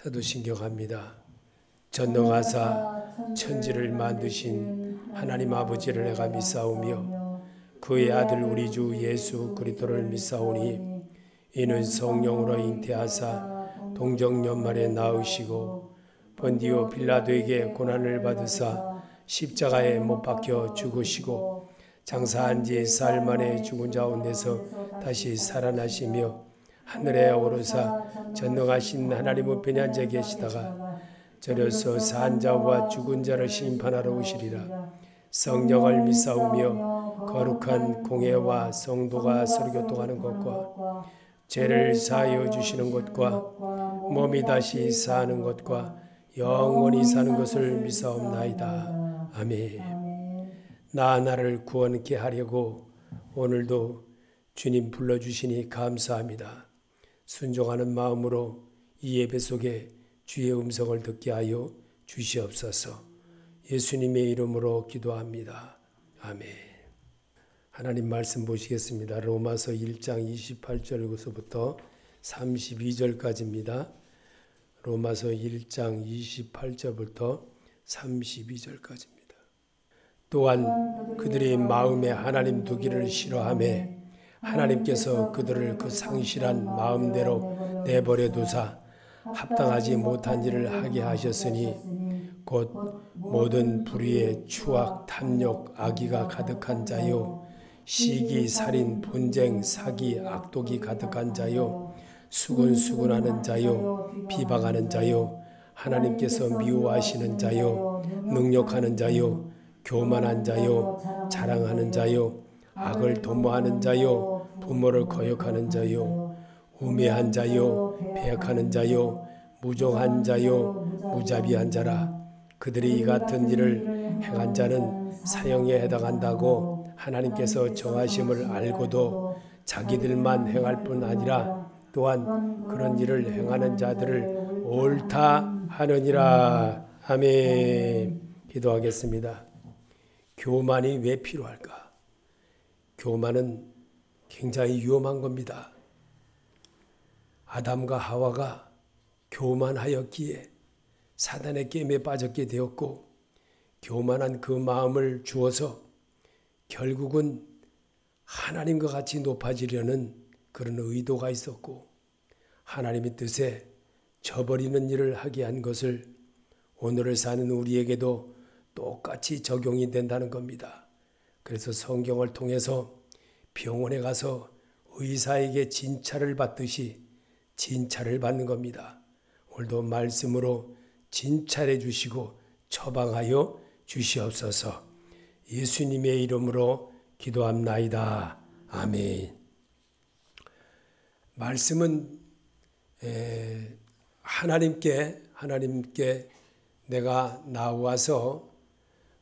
사도신경합니다. 전능하사 천지를 만드신 하나님 아버지를 내가 믿사오며 그의 아들 우리 주 예수 그리스도를 믿사오니 이는 성령으로 잉태하사 동정연말에 낳으시고 본디오 빌라도에게 고난을 받으사 십자가에 못 박혀 죽으시고 장사한 지 사흘 만에 죽은 자 가운데서 다시 살아나시며 하늘에 오르사 전능하신 하나님 우편에 앉아 계시다가 저려서 산 자와 죽은 자를 심판하러 오시리라. 성령을 믿사오며 거룩한 공회와 성도가 설교통하는 것과 죄를 사하여 주시는 것과 몸이 다시 사는 것과 영원히 사는 것을 믿사옵나이다. 아멘. 나를 구원케 하려고 오늘도 주님 불러주시니 감사합니다. 순종하는 마음으로 이 예배 속에 주의 음성을 듣게 하여 주시옵소서. 예수님의 이름으로 기도합니다. 아멘. 하나님 말씀 보시겠습니다. 로마서 1장 28절부터 32절까지입니다. 로마서 1장 28절부터 32절까지입니다. 또한 그들이 마음에 하나님 두기를 싫어하며 하나님께서 그들을 그 상실한 마음대로 내버려 두사 합당하지 못한 일을 하게 하셨으니 곧 모든 불의의 추악, 탐욕, 악의가 가득한 자요 시기, 살인, 분쟁, 사기, 악독이 가득한 자요 수군수군하는 자요 비방하는 자요 하나님께서 미워하시는 자요 능욕하는 자요 교만한 자요 자랑하는 자요 악을 도모하는 자요 부모를 거역하는 자요 우매한 자요 배역하는 자요 무종한 자요 무자비한 자라. 그들이 이 같은 일을 행한 자는 사형에 해당한다고 하나님께서 정하심을 알고도 자기들만 행할 뿐 아니라 또한 그런 일을 행하는 자들을 옳다 하느니라. 아멘. 기도하겠습니다. 교만이 왜 필요할까? 교만은 굉장히 위험한 겁니다. 아담과 하와가 교만하였기에 사단의 게임에 빠졌게 되었고 교만한 그 마음을 주어서 결국은 하나님과 같이 높아지려는 그런 의도가 있었고 하나님의 뜻에 저버리는 일을 하게 한 것을 오늘을 사는 우리에게도 똑같이 적용이 된다는 겁니다. 그래서 성경을 통해서 병원에 가서 의사에게 진찰을 받듯이 진찰을 받는 겁니다. 오늘도 말씀으로 진찰해 주시고 처방하여 주시옵소서. 예수님의 이름으로 기도합나이다. 아멘. 말씀은 하나님께 내가 나와서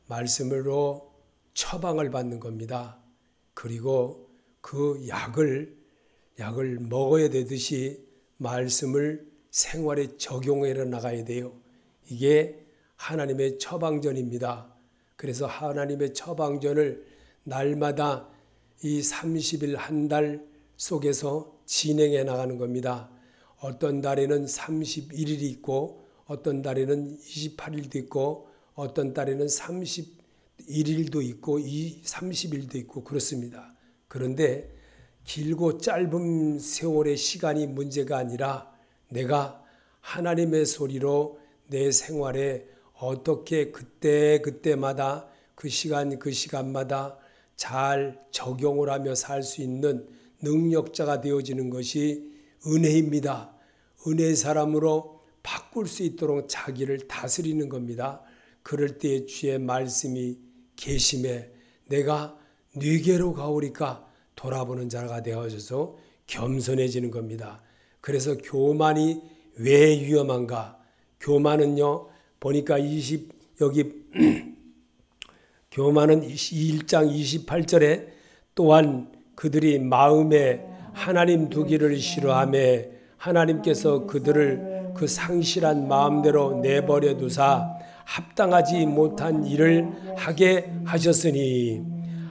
말씀으로 처방을 받는 겁니다. 그리고 그 약을 먹어야 되듯이 말씀을 생활에 적용해 나가야 돼요. 이게 하나님의 처방전입니다. 그래서 하나님의 처방전을 날마다 이 30일 한 달 속에서 진행해 나가는 겁니다. 어떤 달에는 31일이 있고 어떤 달에는 28일도 있고 어떤 달에는 31일도 있고 30일도 있고 그렇습니다. 그런데 길고 짧은 세월의 시간이 문제가 아니라 내가 하나님의 소리로 내 생활에 어떻게 그때마다 그 시간마다 잘 적용을 하며 살 수 있는 능력자가 되어지는 것이 은혜입니다. 은혜의 사람으로 바꿀 수 있도록 자기를 다스리는 겁니다. 그럴 때에 주의 말씀이 계심에 내가 네게로 가오리까 돌아보는 자가 되어져서 겸손해지는 겁니다. 그래서 교만이 왜 위험한가? 교만은요, 보니까 여기 교만은 1장 28절에 또한 그들이 마음에 하나님 두기를 싫어하며 하나님께서 그들을 그 상실한 마음대로 내버려 두사 합당하지 못한 일을 하게 하셨으니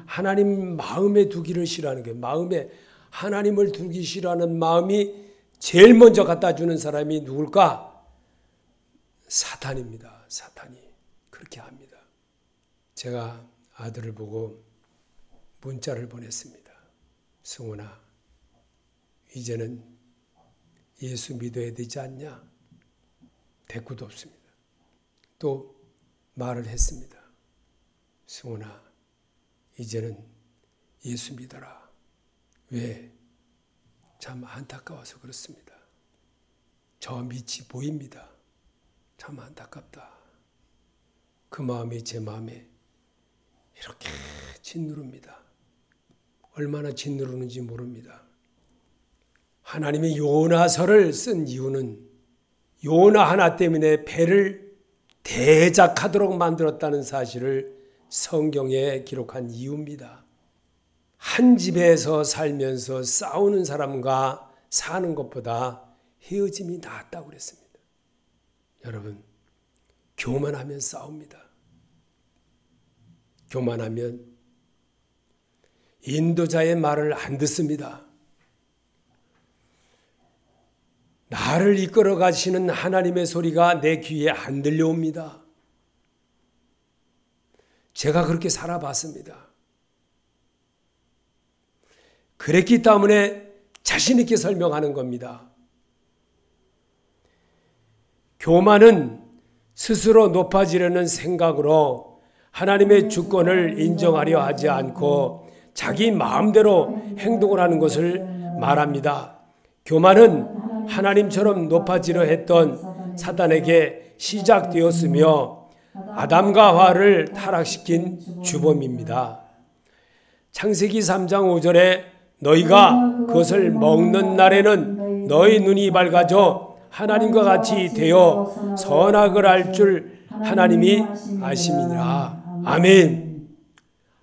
하나님 마음에 두기를 싫어하는 게 마음에 하나님을 두기 싫어하는 마음이 제일 먼저 갖다 주는 사람이 누굴까? 사탄입니다. 사탄이 그렇게 합니다. 제가 아들을 보고 문자를 보냈습니다. 승훈아, 이제는 예수 믿어야 되지 않냐? 대꾸도 없습니다. 또 말을 했습니다. 승훈아, 이제는 예수 믿어라. 왜? 참 안타까워서 그렇습니다. 저 밑이 보입니다. 참 안타깝다. 그 마음이 제 마음에 이렇게 짓누릅니다. 얼마나 짓누르는지 모릅니다. 하나님이 요나서를 쓴 이유는 요나 하나 때문에 배를 대작하도록 만들었다는 사실을 성경에 기록한 이유입니다. 한 집에서 살면서 싸우는 사람과 사는 것보다 헤어짐이 낫다고 그랬습니다. 여러분, 교만하면 싸웁니다. 교만하면 인도자의 말을 안 듣습니다. 나를 이끌어 가시는 하나님의 소리가 내 귀에 안 들려옵니다. 제가 그렇게 살아봤습니다. 그랬기 때문에 자신 있게 설명하는 겁니다. 교만은 스스로 높아지려는 생각으로 하나님의 주권을 인정하려 하지 않고 자기 마음대로 행동을 하는 것을 말합니다. 교만은 하나님처럼 높아지려 했던 사단에게 시작되었으며 아담과 하와를 타락시킨 주범입니다. 창세기 3장 5절에 너희가 그것을 먹는 날에는 너희 눈이 밝아져 하나님과 같이 되어 선악을 알 줄 하나님이 아심이니라. 아멘.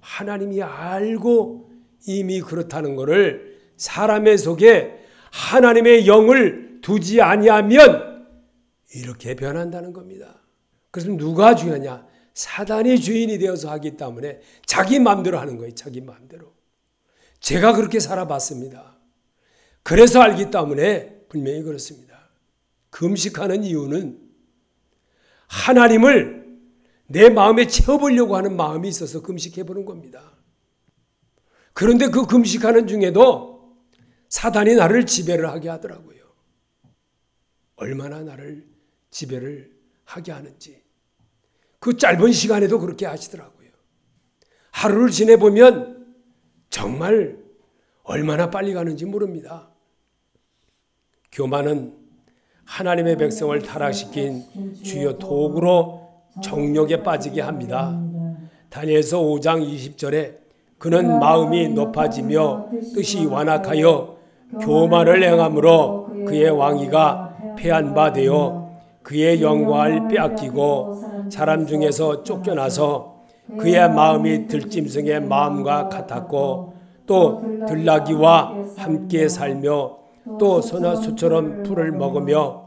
하나님이 알고 이미 그렇다는 것을 사람의 속에 하나님의 영을 두지 아니하면 이렇게 변한다는 겁니다. 그래서 누가 주인이냐? 사단이 주인이 되어서 하기 때문에 자기 마음대로 하는 거예요. 자기 마음대로. 제가 그렇게 살아봤습니다. 그래서 알기 때문에 분명히 그렇습니다. 금식하는 이유는 하나님을 내 마음에 채워보려고 하는 마음이 있어서 금식해보는 겁니다. 그런데 그 금식하는 중에도 사단이 나를 지배를 하게 하더라고요. 얼마나 나를 지배를 하게 하는지. 그 짧은 시간에도 그렇게 하시더라고요. 하루를 지내보면 정말 얼마나 빨리 가는지 모릅니다. 교만은 하나님의 백성을 타락시킨 주요 도구로 정욕에 빠지게 합니다. 다니엘서 5장 20절에 그는 마음이 높아지며 뜻이 완악하여 교만을 행함으로 그의 왕위가 패한 바 되어 그의 영광을 빼앗기고 사람 중에서 쫓겨나서 그의 마음이 들짐승의 마음과 같았고 또 들나귀와 함께 살며 또 소나수처럼 풀을 먹으며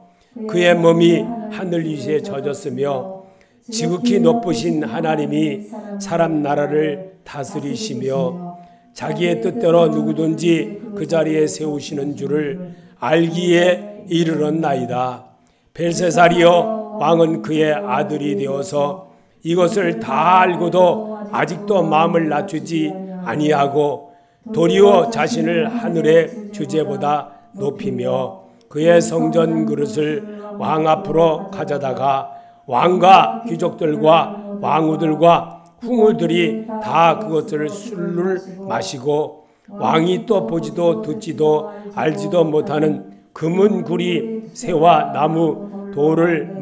그의 몸이 하늘 위에 젖었으며 지극히 높으신 하나님이 사람 나라를 다스리시며 자기의 뜻대로 누구든지 그 자리에 세우시는 줄을 알기에 이르렀나이다. 벨세살이여 왕은 그의 아들이 되어서 이것을 다 알고도 아직도 마음을 낮추지 아니하고 도리어 자신을 하늘의 주제보다 높이며 그의 성전 그릇을 왕 앞으로 가져다가 왕과 귀족들과 왕후들과 풍우들이 다 그것을 술을 마시고 왕이 또 보지도 듣지도 알지도 못하는 금은 구리 새와 나무 돌을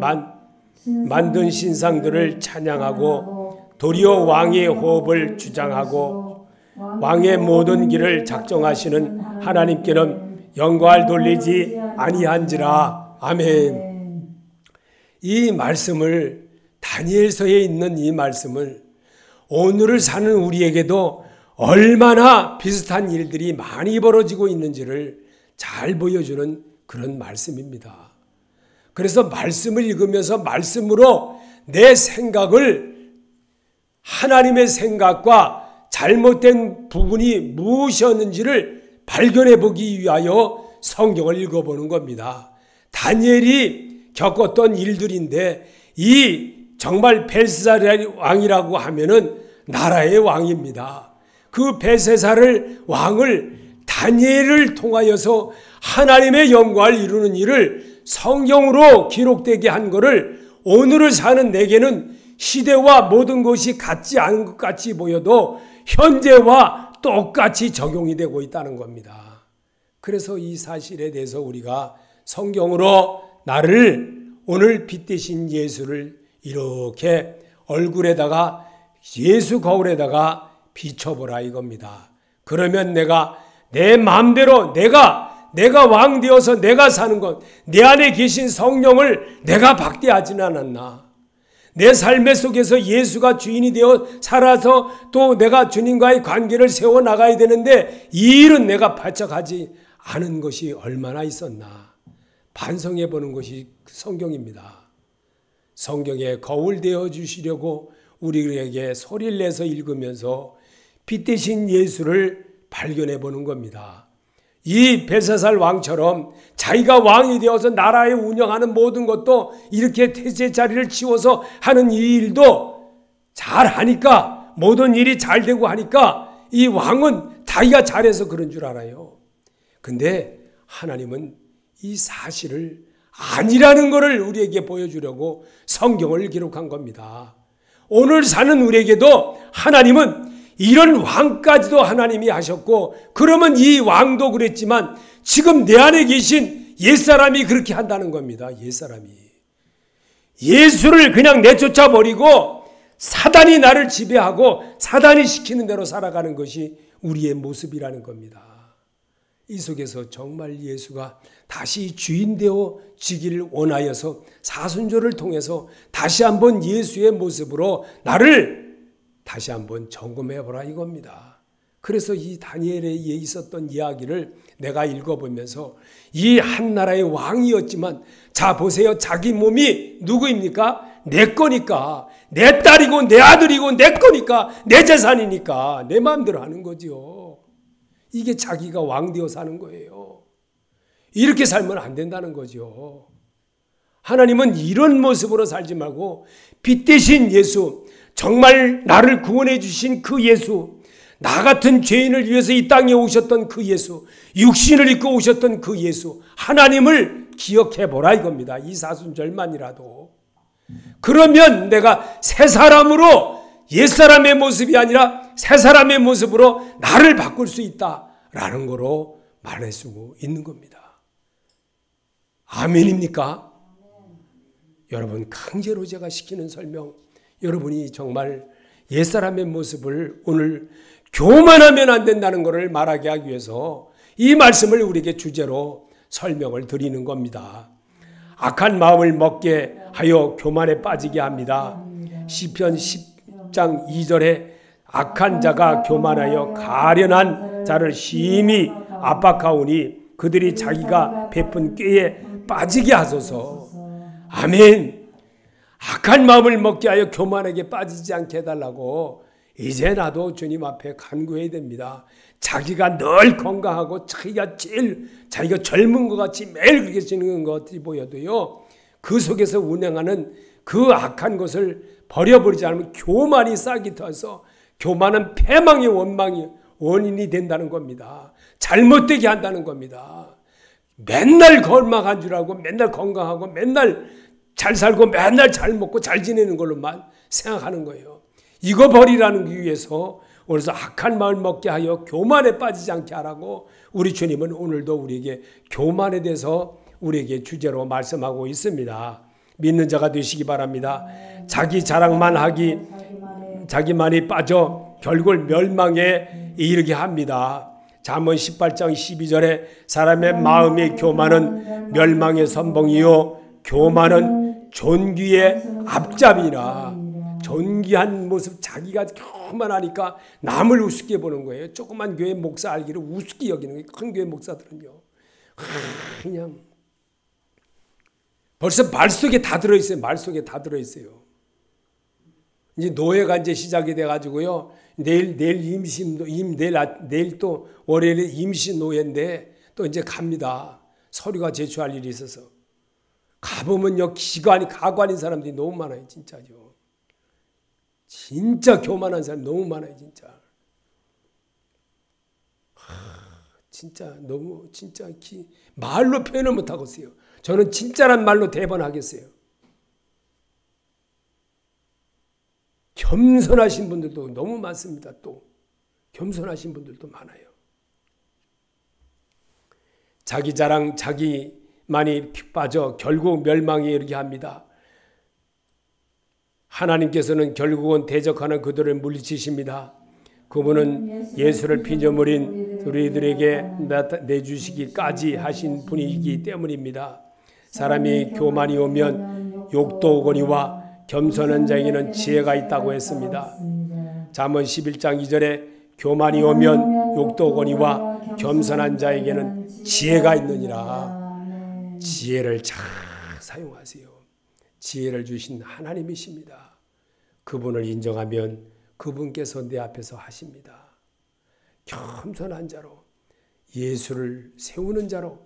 만든 신상들을 찬양하고 도리어 왕의 호흡을 주장하고 왕의 모든 길을 작정하시는 하나님께는 영광을 돌리지 아니한지라. 아멘. 이 말씀을 다니엘서에 있는 이 말씀을 오늘을 사는 우리에게도 얼마나 비슷한 일들이 많이 벌어지고 있는지를 잘 보여주는 그런 말씀입니다. 그래서 말씀을 읽으면서 말씀으로 내 생각을 하나님의 생각과 잘못된 부분이 무엇이었는지를 발견해 보기 위하여 성경을 읽어보는 겁니다. 다니엘이 겪었던 일들인데 이 정말 벨사살 왕이라고 하면은 나라의 왕입니다. 그 벨사살 왕을 다니엘을 통하여서 하나님의 영광을 이루는 일을 성경으로 기록되게 한 것을 오늘을 사는 내게는 시대와 모든 것이 같지 않은 것 같이 보여도 현재와 똑같이 적용이 되고 있다는 겁니다. 그래서 이 사실에 대해서 우리가 성경으로 나를 오늘 빛 대신 예수를 이렇게 얼굴에다가 예수 거울에다가 비춰보라 이겁니다. 그러면 내가 내 마음대로 내가 왕 되어서 내가 사는 것, 내 안에 계신 성령을 내가 박대하지는 않았나. 내 삶의 속에서 예수가 주인이 되어 살아서 또 내가 주님과의 관계를 세워나가야 되는데 이 일은 내가 발작하지 않은 것이 얼마나 있었나. 반성해 보는 것이 성경입니다. 성경에 거울 되어 주시려고 우리에게 소리를 내서 읽으면서 빛 대신 예수를 발견해 보는 겁니다. 이 벨사살 왕처럼 자기가 왕이 되어서 나라에 운영하는 모든 것도 이렇게 태세 자리를 치워서 하는 이 일도 잘하니까 모든 일이 잘 되고 하니까 이 왕은 자기가 잘해서 그런 줄 알아요. 근데 하나님은 이 사실을 아니라는 것을 우리에게 보여주려고 성경을 기록한 겁니다. 오늘 사는 우리에게도 하나님은 이런 왕까지도 하나님이 하셨고 그러면 이 왕도 그랬지만 지금 내 안에 계신 옛사람이 그렇게 한다는 겁니다. 옛사람이. 예수를 그냥 내쫓아 버리고 사단이 나를 지배하고 사단이 시키는 대로 살아가는 것이 우리의 모습이라는 겁니다. 이 속에서 정말 예수가 다시 주인 되어 지기를 원하여서 사순절을 통해서 다시 한번 예수의 모습으로 나를 다시 한번 점검해 보라 이겁니다. 그래서 이 다니엘에 있었던 이야기를 내가 읽어보면서 이 한 나라의 왕이었지만 자 보세요. 자기 몸이 누구입니까? 내 거니까. 내 딸이고 내 아들이고 내 거니까. 내 재산이니까. 내 마음대로 하는 거죠. 이게 자기가 왕 되어 사는 거예요. 이렇게 살면 안 된다는 거죠. 하나님은 이런 모습으로 살지 말고 빛 대신 예수, 정말 나를 구원해 주신 그 예수, 나 같은 죄인을 위해서 이 땅에 오셨던 그 예수, 육신을 입고 오셨던 그 예수, 하나님을 기억해 보라 이겁니다. 이 사순절만이라도. 그러면 내가 새 사람으로 옛사람의 모습이 아니라 새 사람의 모습으로 나를 바꿀 수 있다라는 거로 말할 수 있는 겁니다. 아멘입니까? 여러분 강제로 제가 시키는 설명, 여러분이 정말 옛사람의 모습을 오늘 교만하면 안 된다는 것을 말하게 하기 위해서 이 말씀을 우리에게 주제로 설명을 드리는 겁니다. 악한 마음을 먹게 하여 교만에 빠지게 합니다. 시편 10장 2절에 악한 자가 교만하여 가련한 자를 심히 압박하오니 그들이 자기가 베푼 꾀에 빠지게 하소서. 아멘. 악한 마음을 먹게 하여 교만하게 빠지지 않게 해달라고 이제 나도 주님 앞에 간구해야 됩니다. 자기가 늘 건강하고 자기가 젊은 것 같이 매일 그렇게 지는 것 같이 보여도요. 그 속에서 운행하는 그 악한 것을 버려버리지 않으면 교만이 싹이 터서 교만은 패망의 원인이 된다는 겁니다. 잘못되게 한다는 겁니다. 맨날 건강한 줄 알고 맨날 건강하고 맨날 잘 살고 맨날 잘 먹고 잘 지내는 걸로만 생각하는 거예요. 이거 버리라는 위해서 오늘서 악한 마음을 먹게 하여 교만에 빠지지 않게 하라고 우리 주님은 오늘도 우리에게 교만에 대해서 우리에게 주제로 말씀하고 있습니다. 믿는 자가 되시기 바랍니다. 자기 자랑만 하기, 자기만이 빠져 결국 멸망에 이르게 합니다. 잠언 18장 12절에 사람의 마음의 교만은 멸망의 선봉이요 교만은 존귀의 앞잡이라. 존귀한 모습, 자기가 교만하니까 남을 우습게 보는 거예요. 조그만 교회 목사 알기를 우습게 여기는 거예요. 큰 교회 목사들은요. 그냥 벌써 말 속에 다 들어있어요. 말 속에 다 들어있어요. 이제 노예가 이제 시작이 돼가지고요. 내일 또 월요일에 임시 노예인데 또 이제 갑니다. 서류가 제출할 일이 있어서. 가보면요, 가관인 사람들이 너무 많아요. 진짜죠. 진짜 교만한 사람 너무 많아요. 진짜. 진짜 너무 말로 표현을 못하겠어요. 저는 진짜란 말로 대번하겠어요. 겸손하신 분들도 너무 많습니다. 또 겸손하신 분들도 많아요. 자기 자랑, 자기만이 빠져 결국 멸망에 이르게 합니다. 하나님께서는 결국은 대적하는 그들을 물리치십니다. 그분은 예수를 피조물인 우리들에게 내주시기까지 하신 분이기 때문입니다. 사람이 교만이 오면 욕도 오거니와 겸손한 자에게는 지혜가 있다고 했습니다. 잠언 11장 2절에 교만이 오면 욕도 오거니와 겸손한 자에게는 지혜가 있느니라. 지혜를 잘 사용하세요. 지혜를 주신 하나님이십니다. 그분을 인정하면 그분께서 내 앞에서 하십니다. 겸손한 자로, 예수를 세우는 자로,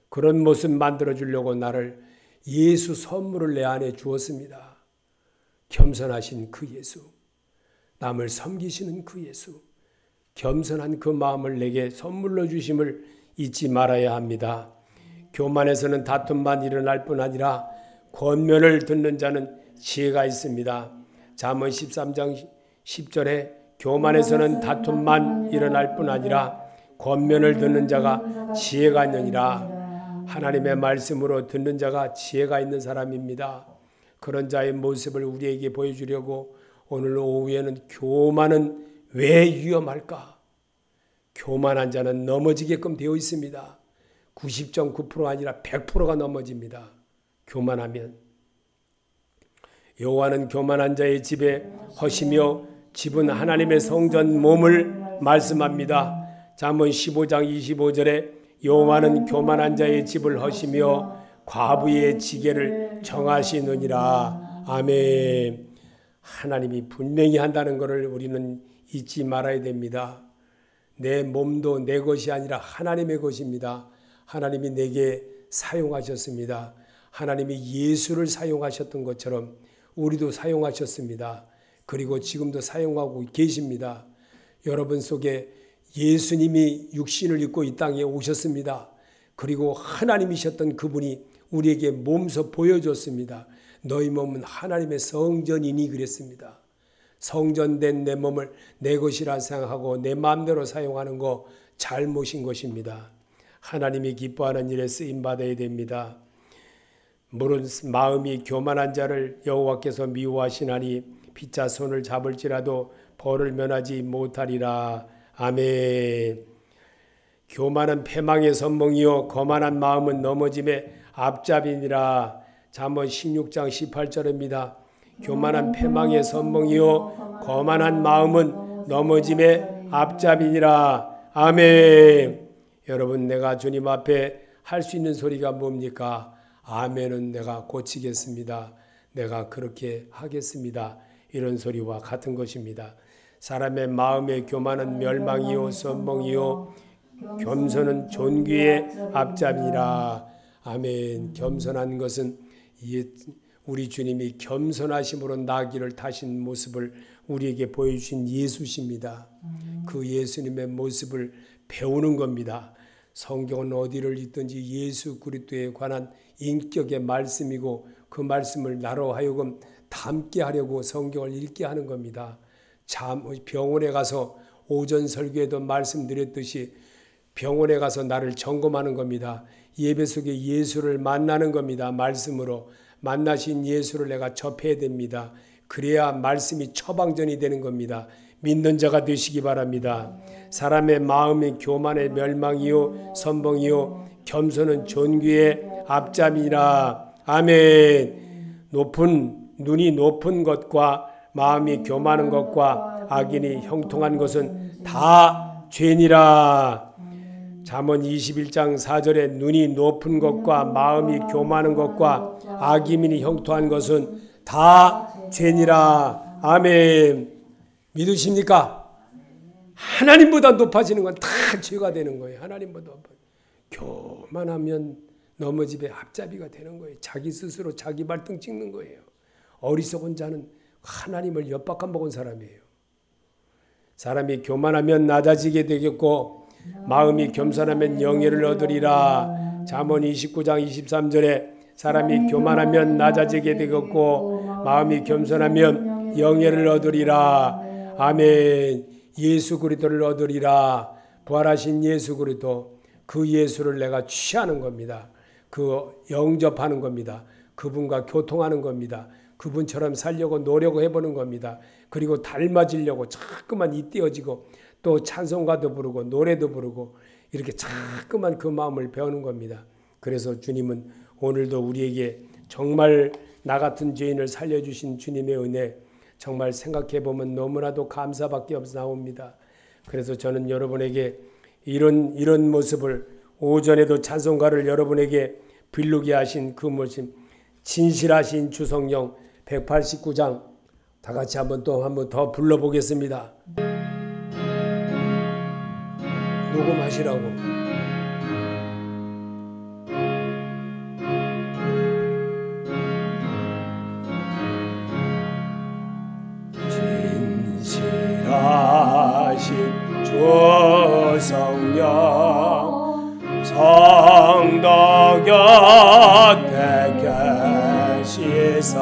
그런 모습 만들어주려고 나를 예수 선물을 내 안에 주었습니다. 겸손하신 그 예수, 남을 섬기시는 그 예수, 겸손한 그 마음을 내게 선물로 주심을 잊지 말아야 합니다. 교만에서는 다툼만 일어날 뿐 아니라 권면을 듣는 자는 지혜가 있습니다. 잠언 13장 10절에 교만에서는 다툼만 일어날 뿐 아니라 권면을 듣는 자가 지혜가 있느니라. 하나님의 말씀으로 듣는 자가 지혜가 있는 사람입니다. 그런 자의 모습을 우리에게 보여주려고 오늘 오후에는 교만은 왜 위험할까? 교만한 자는 넘어지게끔 되어 있습니다. 90.9%가 아니라 100%가 넘어집니다. 교만하면. 여호와는 교만한 자의 집에 허시며 집은 하나님의 성전 몸을 말씀합니다. 잠언 15장 25절에 여호와는 교만한 자의 집을 허시며 과부의 지게를 정하시느니라. 아멘. 하나님이 분명히 한다는 것을 우리는 잊지 말아야 됩니다. 내 몸도 내 것이 아니라 하나님의 것입니다. 하나님이 내게 사용하셨습니다. 하나님이 예수를 사용하셨던 것처럼 우리도 사용하셨습니다. 그리고 지금도 사용하고 계십니다. 여러분 속에 예수님이 육신을 입고 이 땅에 오셨습니다. 그리고 하나님이셨던 그분이 우리에게 몸소 보여줬습니다. 너희 몸은 하나님의 성전이니 그랬습니다. 성전된 내 몸을 내 것이라 생각하고 내 마음대로 사용하는 거 잘못인 것입니다. 하나님이 기뻐하는 일에 쓰임받아야 됩니다. 물은 마음이 교만한 자를 여호와께서 미워하시나니 피차 손을 잡을지라도 벌을 면하지 못하리라. 아멘. 교만은 패망의 선봉이요 거만한 마음은 넘어짐의 앞잡이니라. 잠언 16장 18절입니다. 교만한 패망의 선봉이요 거만한 마음은 넘어짐의 앞잡이니라. 아멘. 여러분, 내가 주님 앞에 할 수 있는 소리가 뭡니까? 아멘은 내가 고치겠습니다. 내가 그렇게 하겠습니다. 이런 소리와 같은 것입니다. 사람의 마음의 교만은 멸망이요 선봉이요 겸손은 존귀의 앞잡이라. 아멘. 겸손한 것은 우리 주님이 겸손하심으로 나귀를 타신 모습을 우리에게 보여주신 예수십니다. 그 예수님의 모습을 배우는 겁니다. 성경은 어디를 읽든지 예수 그리스도에 관한 인격의 말씀이고 그 말씀을 나로 하여금 담게 하려고 성경을 읽게 하는 겁니다. 병원에 가서 오전 설교에도 말씀드렸듯이 병원에 가서 나를 점검하는 겁니다. 예배 속에 예수를 만나는 겁니다. 말씀으로 만나신 예수를 내가 접해야 됩니다. 그래야 말씀이 처방전이 되는 겁니다. 믿는 자가 되시기 바랍니다. 사람의 마음이 교만의 멸망이요 선봉이요 겸손은 존귀의 앞잡이라. 아멘. 눈이 높은 것과 마음이 교만한 것과 악인이 형통한 것은 다 죄니라. 잠언 21장 4절에 눈이 높은 것과 마음이 교만한 것과 악인이 형통한 것은 다 죄니라. 아멘. 믿으십니까? 하나님보다 높아지는 건 다 죄가 되는 거예요. 하나님보다 교만하면 넘어집에 앞잡이가 되는 거예요. 자기 스스로 자기 발등 찍는 거예요. 어리석은 자는 하나님을 엿박아 먹은 사람이에요. 사람이 교만하면 낮아지게 되겠고 마음이 겸손하면 영예를 얻으리라. 잠언 29장 23절에 사람이 교만하면 낮아지게 되겠고 마음이 겸손하면 영예를 얻으리라. 아멘. 예수 그리스도를 얻으리라. 부활하신 예수 그리스도, 그 예수를 내가 취하는 겁니다. 그 영접하는 겁니다. 그분과 교통하는 겁니다. 그분처럼 살려고 노력을 해보는 겁니다. 그리고 닮아지려고 자꾸만 이때어지고 또 찬송가도 부르고 노래도 부르고 이렇게 자꾸만 그 마음을 배우는 겁니다. 그래서 주님은 오늘도 우리에게 정말 나 같은 죄인을 살려주신 주님의 은혜 정말 생각해보면 너무나도 감사밖에 없사옵니다. 그래서 저는 여러분에게 이런 모습을 오전에도 찬송가를 여러분에게 빌루게 하신 그 모습, 진실하신 주성령 189장 다 같이 한번 더 불러보겠습니다. 녹음하시라고. 진실하신 주성령 성도 곁에 계시사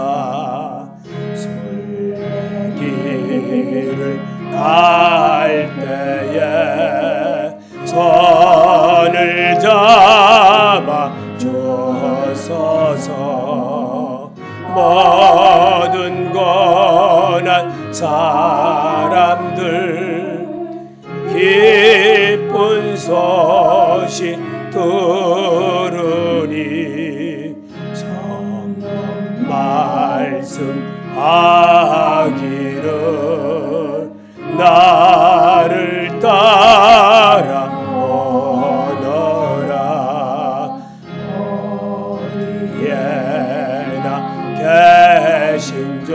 술길을 갈 때에 손을 잡아 주소서. 모든 고난 사람들 기쁜 소식 들으니 성령 말씀하기를 나를 따라 오너라. 어디에나 계신저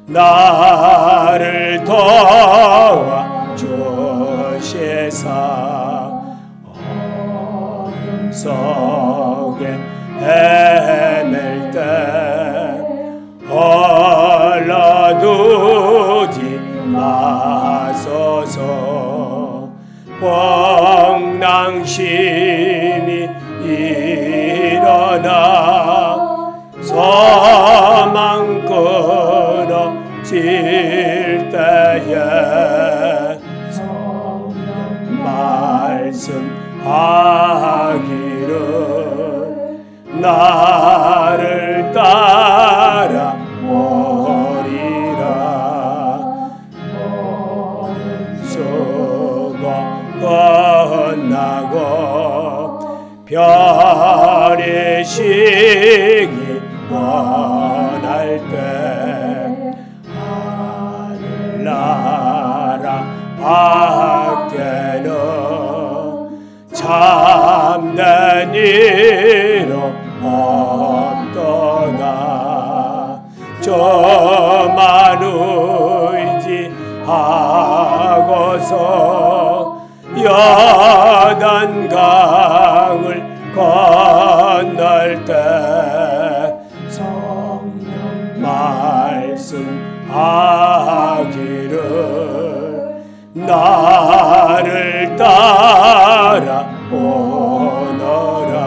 나를 도와 주시사. 어둠 속에 헤맬 때 홀라두지 마소서. 폭랑심이 일어나 소망 끊어질 때에 성령 말씀하기를 나를 따라 오리라. 모든 수고 끝나고 별의 시기 원할 때 하늘나라 밖에는 참된 이로 없도다. 저만 의지하고서 여단강을 건널 때 성령 말씀하기를 나를 따라 오너라.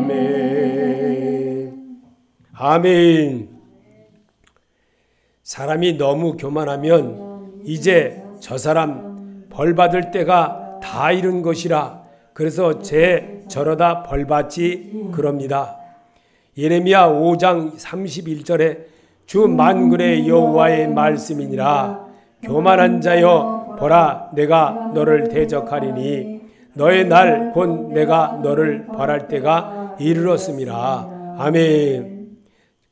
아멘. 아멘. 사람이 너무 교만하면 이제 저 사람 벌 받을 때가 다 이른 것이라. 그래서 저러다 벌 받지 그럽니다. 예레미야 5장 31절에 주 만군의 여호와의 말씀이니라. 교만한 자여 보라, 내가 너를 대적하리니 너의 날 곧 내가 너를 벌할 때가 이르렀음이라. 아멘.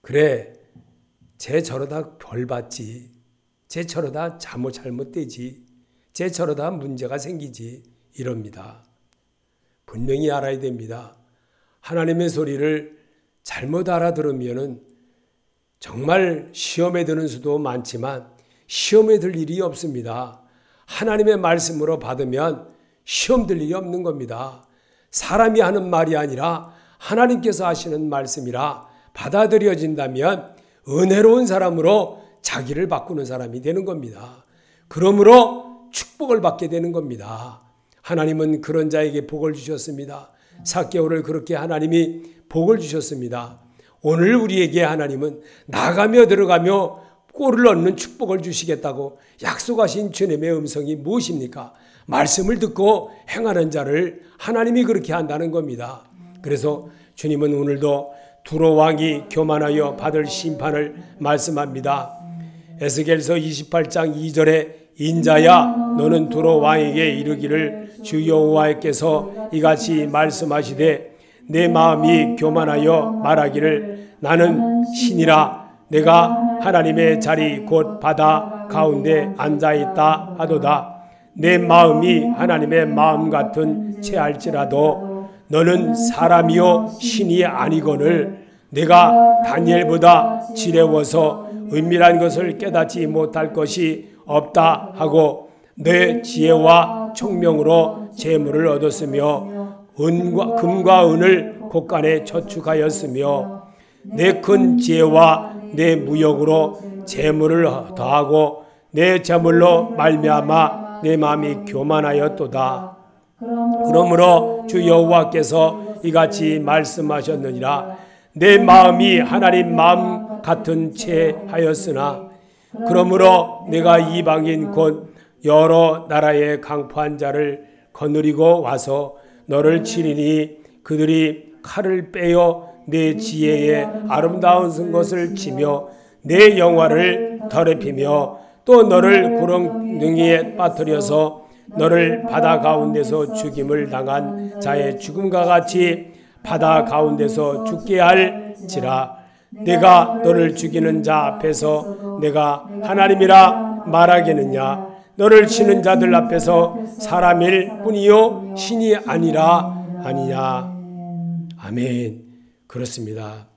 그래, 쟤 저러다 벌 받지, 쟤 저러다 잘못되지, 쟤 저러다 문제가 생기지 이럽니다. 분명히 알아야 됩니다. 하나님의 소리를 잘못 알아들으면은 정말 시험에 드는 수도 많지만 시험에 들 일이 없습니다. 하나님의 말씀으로 받으면 시험 들 일이 없는 겁니다. 사람이 하는 말이 아니라 하나님께서 하시는 말씀이라 받아들여진다면 은혜로운 사람으로 자기를 바꾸는 사람이 되는 겁니다. 그러므로 축복을 받게 되는 겁니다. 하나님은 그런 자에게 복을 주셨습니다. 삭개오를 그렇게 하나님이 복을 주셨습니다. 오늘 우리에게 하나님은 나가며 들어가며 꼴을 얻는 축복을 주시겠다고 약속하신 주님의 음성이 무엇입니까? 말씀을 듣고 행하는 자를 하나님이 그렇게 한다는 겁니다. 그래서 주님은 오늘도 두로 왕이 교만하여 받을 심판을 말씀합니다. 에스겔서 28장 2절에 인자야 너는 두로 왕에게 이르기를 주 여호와께서 이같이 말씀하시되 내 마음이 교만하여 말하기를 나는 신이라 내가 하나님의 자리 곧 바다 가운데 앉아있다 하도다. 내 마음이 하나님의 마음 같은 채할지라도 너는 사람이요 신이 아니거늘 내가 다니엘보다 지레워서 은밀한 것을 깨닫지 못할 것이 없다 하고 내 지혜와 총명으로 재물을 얻었으며 금과 은을 곳간에 저축하였으며 내 큰 지혜와 내 무역으로 재물을 더하고 내 재물로 말미암아 내 마음이 교만하였도다. 그러므로 주 여호와께서 이같이 말씀하셨느니라. 내 마음이 하나님 마음 같은 채 하였으나 그러므로 내가 이방인 곧 여러 나라의 강포한 자를 거느리고 와서 너를 치리니 그들이 칼을 빼어 내 지혜의 아름다운 것을 치며 내 영화를 더럽히며 또 너를 구렁둥이에 빠뜨려서 너를 바다 가운데서 죽임을 당한 자의 죽음과 같이 바다 가운데서 죽게 할지라. 내가 너를 죽이는 자 앞에서 내가 하나님이라 말하겠느냐? 너를 치는 자들 앞에서 사람일 뿐이요 신이 아니냐? 아멘. 그렇습니다.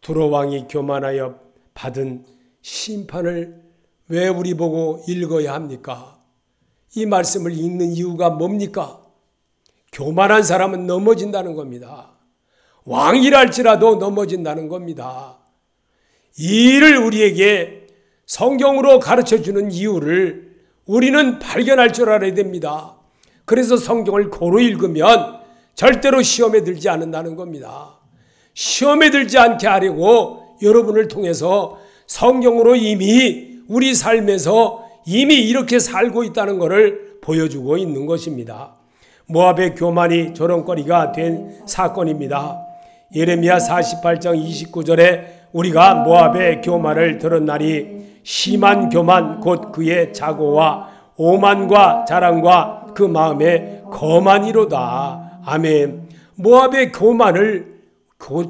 두로 왕이 교만하여 받은 심판을 왜 우리 보고 읽어야 합니까? 이 말씀을 읽는 이유가 뭡니까? 교만한 사람은 넘어진다는 겁니다. 왕이랄지라도 넘어진다는 겁니다. 이 일을 우리에게 성경으로 가르쳐주는 이유를 우리는 발견할 줄 알아야 됩니다. 그래서 성경을 고루 읽으면 절대로 시험에 들지 않는다는 겁니다. 시험에 들지 않게 하려고 여러분을 통해서 성경으로 이미 우리 삶에서 이미 이렇게 살고 있다는 것을 보여주고 있는 것입니다. 모압의 교만이 조롱거리가 된 사건입니다. 예레미야 48장 29절에 우리가 모압의 교만을 들었나니 심한 교만 곧 그의 자고와 오만과 자랑과 그 마음에 거만이로다. 아멘. 모압의 교만을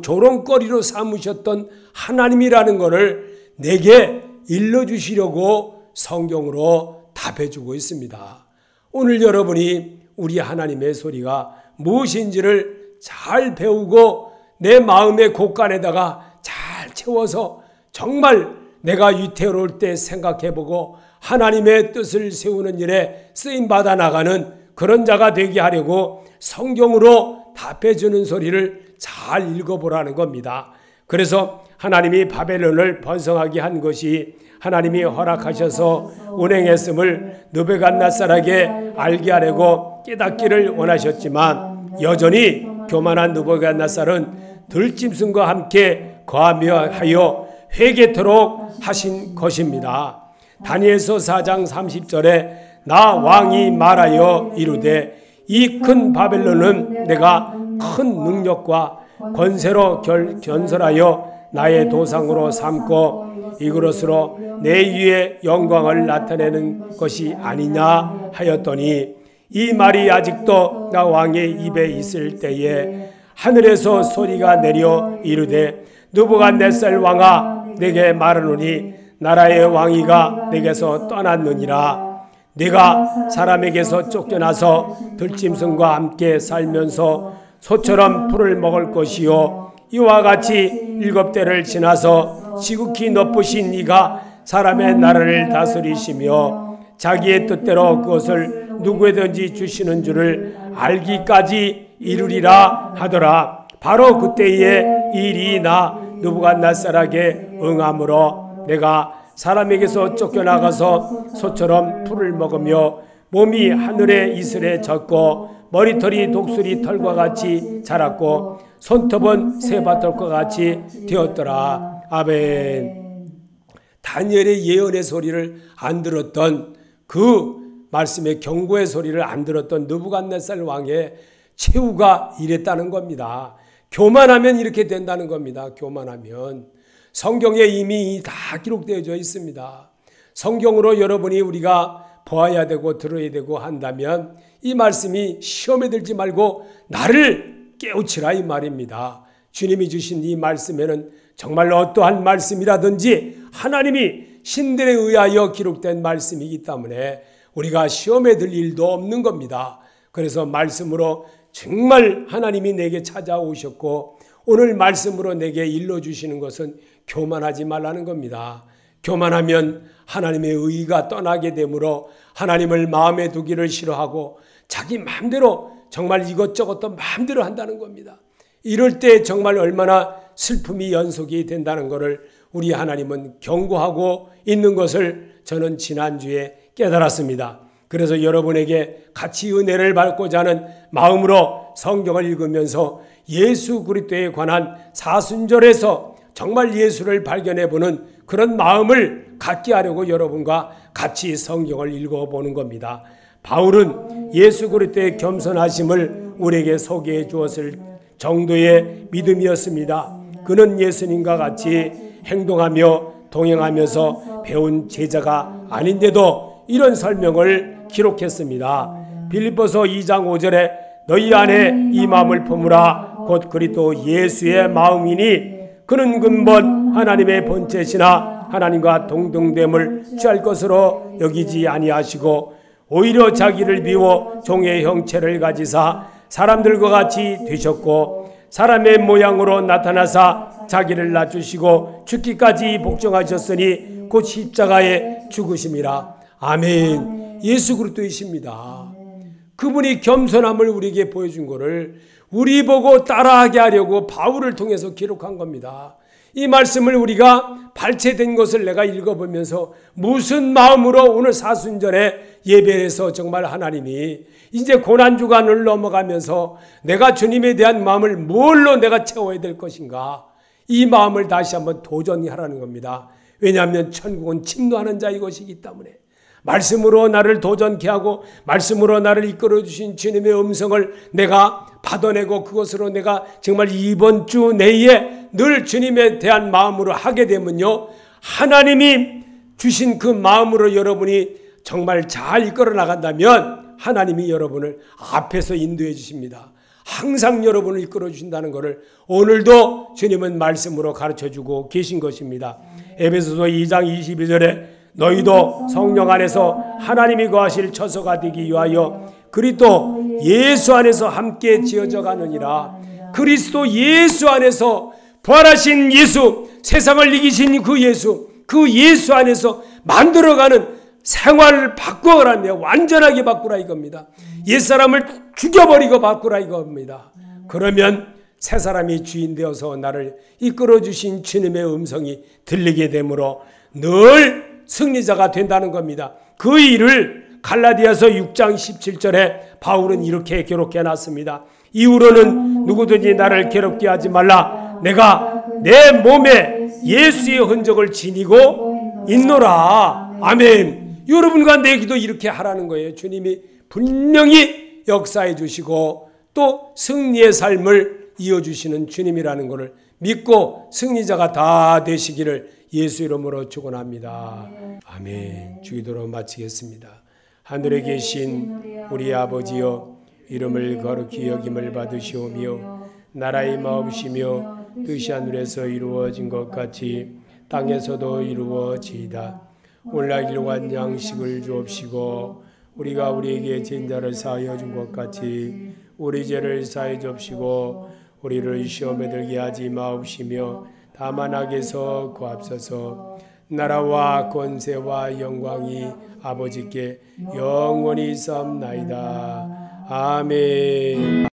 조롱거리로 삼으셨던 하나님이라는 것을 내게 일러주시려고 성경으로 답해주고 있습니다. 오늘 여러분이 우리 하나님의 소리가 무엇인지를 잘 배우고 내 마음의 곳간에다가 잘 채워서 정말 내가 위태로울 때 생각해보고 하나님의 뜻을 세우는 일에 쓰임받아 나가는 그런 자가 되게 하려고 성경으로 답해주는 소리를 잘 읽어보라는 겁니다. 그래서 하나님이 바벨론을 번성하게 한 것이 하나님이 허락하셔서 운행했음을 느부갓네살에게 알게 하려고 깨닫기를 원하셨지만 여전히 교만한 느부갓네살은 들짐승과 함께 거하며 하여 회개토록 하신 것입니다. 다니엘서 4장 30절에 나 왕이 말하여 이르되 이 큰 바벨론은 내가 큰 능력과 권세로 견설하여 나의 도상으로 삼고 이것으로 내 위에 영광을 나타내는 것이 아니냐 하였더니 이 말이 아직도 나 왕의 입에 있을 때에 하늘에서 소리가 내려 이르되 느부갓네살 왕아 내게 말하노니 나라의 왕위가 내게서 떠났느니라. 네가 사람에게서 쫓겨나서 들짐승과 함께 살면서 소처럼 풀을 먹을 것이요 이와 같이 7대를 지나서 지극히 높으신 이가 사람의 나라를 다스리시며 자기의 뜻대로 그것을 누구에든지 주시는 줄을 알기까지 이루리라 하더라. 바로 그때에 일이 나 느부갓네살에게 응함으로 내가 사람에게서 쫓겨나가서 소처럼 풀을 먹으며 몸이 하늘의 이슬에 젖고 머리털이 독수리 털과 같이 자랐고 손톱은 새밭털과 같이 되었더라. 아멘. 다니엘의 예언의 소리를 안 들었던, 그 말씀의 경고의 소리를 안 들었던 느부갓네살 왕의 최후가 이랬다는 겁니다. 교만하면 이렇게 된다는 겁니다. 교만하면. 성경에 이미 다 기록되어져 있습니다. 성경으로 여러분이 우리가 보아야 되고 들어야 되고 한다면 이 말씀이 시험에 들지 말고 나를 깨우치라 이 말입니다. 주님이 주신 이 말씀에는 정말 어떠한 말씀이라든지 하나님이 신들에 의하여 기록된 말씀이기 때문에 우리가 시험에 들 일도 없는 겁니다. 그래서 말씀으로 정말 하나님이 내게 찾아오셨고 오늘 말씀으로 내게 일러주시는 것은 교만하지 말라는 겁니다. 교만하면 하나님의 의가 떠나게 되므로 하나님을 마음에 두기를 싫어하고 자기 마음대로 정말 이것저것도 마음대로 한다는 겁니다. 이럴 때 정말 얼마나 슬픔이 연속이 된다는 것을 우리 하나님은 경고하고 있는 것을 저는 지난주에 깨달았습니다. 그래서 여러분에게 같이 은혜를 받고자 하는 마음으로 성경을 읽으면서 예수 그리스도에 관한 사순절에서 정말 예수를 발견해보는 그런 마음을 갖게 하려고 여러분과 같이 성경을 읽어보는 겁니다. 바울은 예수 그리스도의 겸손하심을 우리에게 소개해 주었을 정도의 믿음이었습니다. 그는 예수님과 같이 행동하며 동행하면서 배운 제자가 아닌데도 이런 설명을 기록했습니다. 빌립보서 2장 5절에 너희 안에 이 마음을 품으라 곧 그리스도 예수의 마음이니 그는 근본 하나님의 본체시나 하나님과 동등됨을 취할 것으로 여기지 아니하시고 오히려 자기를 비워 종의 형체를 가지사 사람들과 같이 되셨고 사람의 모양으로 나타나사 자기를 낮추시고 죽기까지 복종하셨으니 곧 십자가에 죽으심이라. 아멘. 예수 그리스도이십니다. 그분이 겸손함을 우리에게 보여준 것을 우리 보고 따라하게 하려고 바울을 통해서 기록한 겁니다. 이 말씀을 우리가 발췌된 것을 내가 읽어보면서 무슨 마음으로 오늘 사순절에 예배에서 정말 하나님이 이제 고난주간을 넘어가면서 내가 주님에 대한 마음을 뭘로 내가 채워야 될 것인가, 이 마음을 다시 한번 도전하라는 겁니다. 왜냐하면 천국은 침노하는 자의 것이기 때문에 말씀으로 나를 도전케 하고 말씀으로 나를 이끌어 주신 주님의 음성을 내가 받아내고 그것으로 내가 정말 이번 주 내에 늘 주님에 대한 마음으로 하게 되면요, 하나님이 주신 그 마음으로 여러분이 정말 잘 이끌어 나간다면 하나님이 여러분을 앞에서 인도해 주십니다. 항상 여러분을 이끌어 주신다는 것을 오늘도 주님은 말씀으로 가르쳐주고 계신 것입니다. 에베소서 2장 22절에 너희도 성령 안에서 하나님이 거하실 처소가 되기 위하여 그리스도 예수 안에서 함께 지어져 가느니라. 그리스도 예수 안에서 부활하신 예수, 세상을 이기신 그 예수 안에서 만들어가는 생활을 바꾸라며 완전하게 바꾸라 이겁니다. 옛사람을 죽여버리고 바꾸라 이겁니다. 그러면 새 사람이 주인 되어서 나를 이끌어주신 주님의 음성이 들리게 되므로 늘 승리자가 된다는 겁니다. 그 일을 갈라디아서 6장 17절에 바울은 이렇게 기록해 놨습니다. 이후로는 누구든지 나를 괴롭게 하지 말라. 내가 내 몸에 예수의 흔적을 지니고 있노라. 아멘. 여러분과 내기도 이렇게 하라는 거예요. 주님이 분명히 역사해 주시고 또 승리의 삶을 이어주시는 주님이라는 것을 믿고 승리자가 다 되시기를 예수 이름으로 축원합니다. 아멘. 주기도로 마치겠습니다. 하늘에 계신 우리 아버지여, 이름을 거룩히 여김을 받으시오며 나라의 마음이시며 뜻이 하늘에서 이루어진 것 같이 땅에서도 이루어지이다. 오늘날 일용할 양식을 주옵시고 우리가 우리에게 죄인자를 사하여 준 것 같이 우리 죄를 사하여 주옵시고 우리를 시험에 들게 하지 마옵시며 다만 악에서 구하옵소서. 나라와 권세와 영광이 아버지께 영원히 있사옵나이다. 아멘.